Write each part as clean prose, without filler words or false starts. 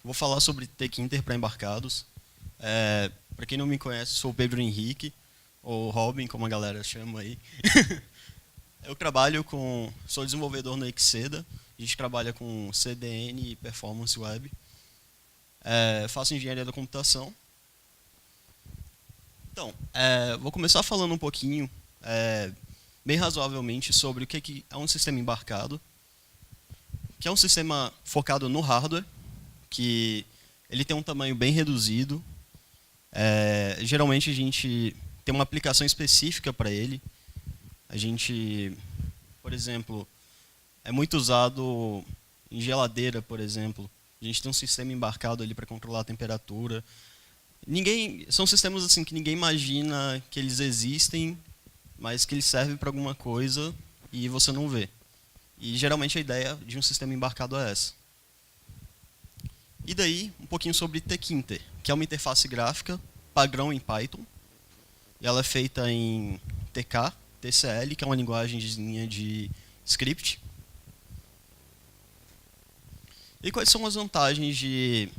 Vou falar sobre Tkinter para embarcados. Para quem não me conhece, sou o Pedro Henrique, ou Robin, como a galera chama aí. Eu sou desenvolvedor no Exeda. A gente trabalha com CDN e Performance Web. Faço engenharia da computação. Então, vou começar falando um pouquinho, bem razoavelmente, sobre o que é um sistema embarcado, que é um sistema focado no hardware, que ele tem um tamanho bem reduzido. Geralmente a gente tem uma aplicação específica para ele. A gente, por exemplo, é muito usado em geladeira, por exemplo. A gente tem um sistema embarcado ali para controlar a temperatura. São sistemas assim que ninguém imagina que eles existem, mas que eles servem para alguma coisa e você não vê. E geralmente a ideia de um sistema embarcado é essa. E daí, um pouquinho sobre Tkinter, que é uma interface gráfica padrão em Python. E ela é feita em TK, TCL, que é uma linguagemzinha de script. E quais são as vantagens de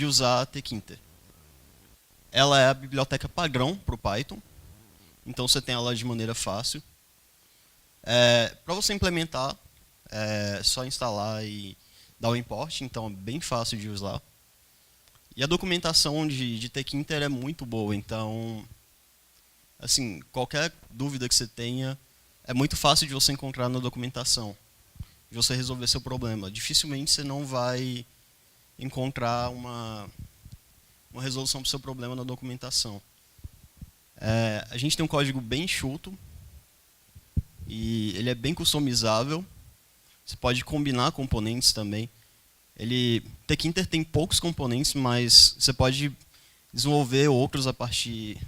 usar Tkinter? Ela é a biblioteca padrão para o Python, então você tem ela de maneira fácil. Para você implementar, é só instalar e dar o import, então é bem fácil de usar. E a documentação de Tkinter é muito boa, então, assim, qualquer dúvida que você tenha, é muito fácil de você encontrar na documentação, de você resolver seu problema. Dificilmente você não vai encontrar uma resolução para o seu problema na documentação. A gente tem um código bem enxuto e ele é bem customizável. Você pode combinar componentes também. Tkinter tem poucos componentes, mas você pode desenvolver outros a partir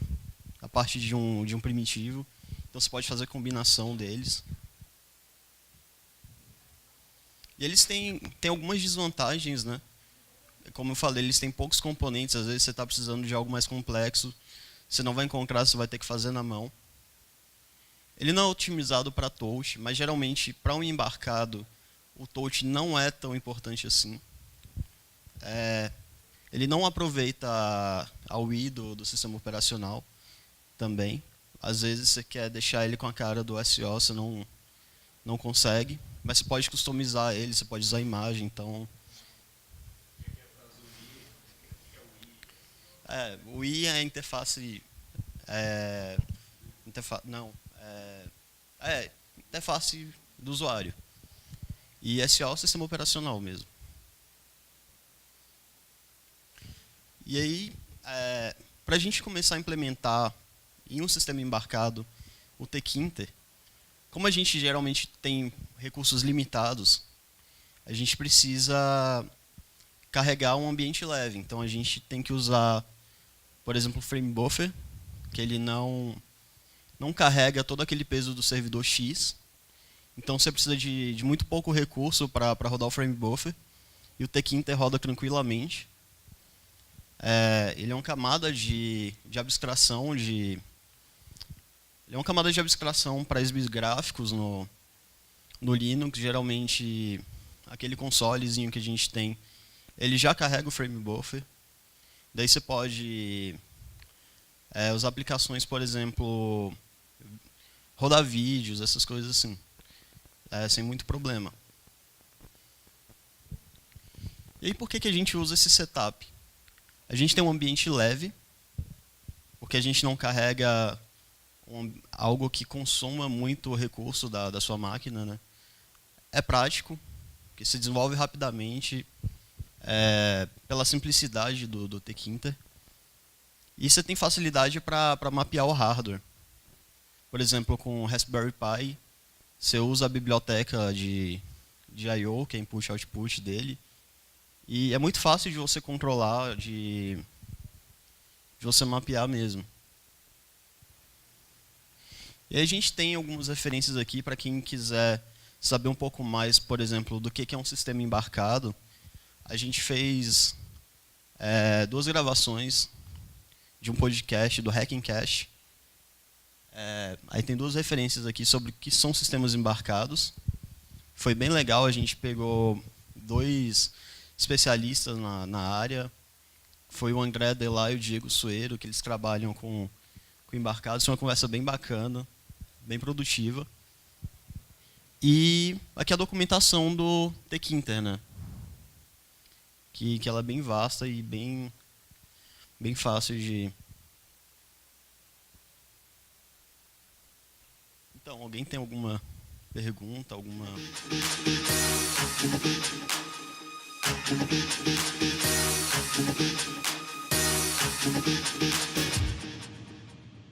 de um primitivo. Então você pode fazer combinação deles. E eles têm algumas desvantagens, né? Como eu falei, eles têm poucos componentes. Às vezes você está precisando de algo mais complexo, você não vai encontrar, você vai ter que fazer na mão. Ele não é otimizado para touch, mas geralmente para um embarcado o touch não é tão importante assim. Ele não aproveita a UI do sistema operacional também. Às vezes você quer deixar ele com a cara do SO, você não consegue, mas você pode customizar ele, você pode usar a imagem, então... O I é a interface... interface do usuário. E SO é o sistema operacional mesmo. E aí, para a gente começar a implementar em um sistema embarcado o Tkinter, como a gente geralmente tem recursos limitados, a gente precisa carregar um ambiente leve. Então a gente tem que usar, por exemplo, o frame buffer, que ele não carrega todo aquele peso do servidor X. Então você precisa de muito pouco recurso para rodar o frame buffer. E o Tkinter roda tranquilamente. Ele é uma camada de abstração ele é uma camada de abstração para exibir gráficos no Linux. Geralmente aquele consolezinho que a gente tem, ele já carrega o frame buffer. Daí você pode usar aplicações, por exemplo, rodar vídeos, essas coisas assim, sem muito problema. E aí por que a gente usa esse setup? A gente tem um ambiente leve, porque a gente não carrega algo que consuma muito recurso da sua máquina, né? É prático, que se desenvolve rapidamente, pela simplicidade do Tkinter. E você tem facilidade para mapear o hardware. Por exemplo, com o Raspberry Pi, você usa a biblioteca de I/O, que é input e output dele, e é muito fácil de você controlar, de você mapear mesmo. E aí a gente tem algumas referências aqui para quem quiser saber um pouco mais, por exemplo, do que é um sistema embarcado. A gente fez 2 gravações de um podcast do Hackencast. Aí tem 2 referências aqui sobre o que são sistemas embarcados. Foi bem legal, a gente pegou 2 especialistas na área. Foi o André Adelar e o Diego Sueiro, que eles trabalham com embarcados. Foi uma conversa bem bacana, bem produtiva. E aqui a documentação do Tkinter, né? Que ela é bem vasta e bem fácil de... Então, alguém tem alguma pergunta, alguma...